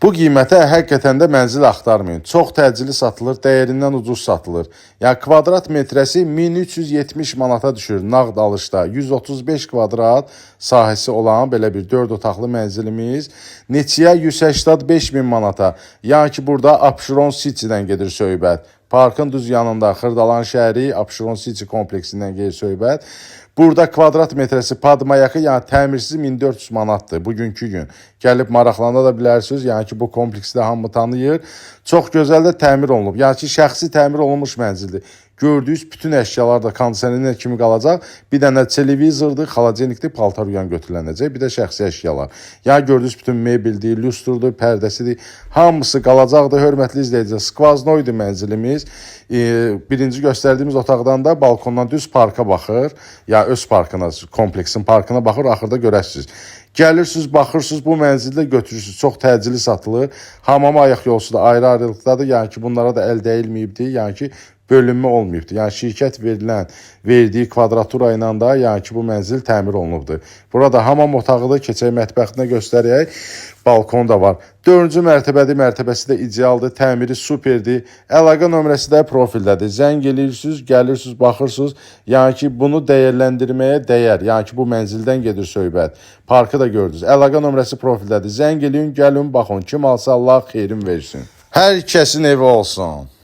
Bu qiymətə həqiqətən də mənzil axtarmayın. Çox təcili satılır, dəyərindən ucuz satılır. Yəni kvadrat metrəsi 1370 manata düşür nağd alışda. 135 kvadrat sahəsi olan belə bir 4 otaqlı mənzilimiz neçəyə 185 min manata. Yəni ki, burada Abşeron City-dən gedir söhbət. Parkın düz yanında Xırdalan şəhəri Abşeron City kompleksindən gedir söhbət. Burada kvadrat metrəsi padmayakı, yəni təmirsiz 1400 manatdır bugünkü gün. Gəlib maraqlana da bilərsiniz. Yəni ki, bu kompleksi də hamı tanıyır. Çox gözəl də təmir olunub. Yəni ki, şəxsi təmir olunmuş mənzildir. Gördüyünüz bütün əşyalar da kondisioner kimi qalacaq. Bir dənə televizordur, xaladenikdir, paltar yuyan götürülənəcək. Bir də şəxsi əşyalar. Yəni gördüyünüz bütün mebeldir, lüstrdur, pərdəsidir. Hamısı qalacaqdır. Hörmətli izləyicilər, skvaznoydur mənzilimiz. Birinci göstərdiyimiz otaqdan da balkondan düz parka baxır. Yəni öz parkına, kompleksin parkına baxır, axırda görəsiniz. Gəlirsiniz, baxırsınız, bu mənzildə götürürsünüz. Çox təcili satılır. Hamama ayaq yolsu da ayrı-ayrılıqdadır. Yəni ki, bunlara da əl dəyilməyibdir. Yəni ki, bölünmə olmayıbdır. Yəni şirkət verdiyi kvadratura ilə də, yəni ki, bu mənzil təmir olunubdur. Burada hamam otağıdır, keçək mətbəxtinə göstərək. Balkon da var. 4-cü mərtəbəsi də idealdır, təmiri superdir. Əlaqə nömrəsi də profildədir. Zəng eləyirsiniz, gəlirsiniz, baxırsınız. Yəni ki, bunu dəyərləndirməyə dəyər. Yəni ki, bu mənzildən gedir söhbət. Parkı da gördünüz. Əlaqə nömrəsi profildədir. Zəng eləyin, gəlin, baxın. Kim alsa Allah xeyrin versin. Hər kəsin evi olsun.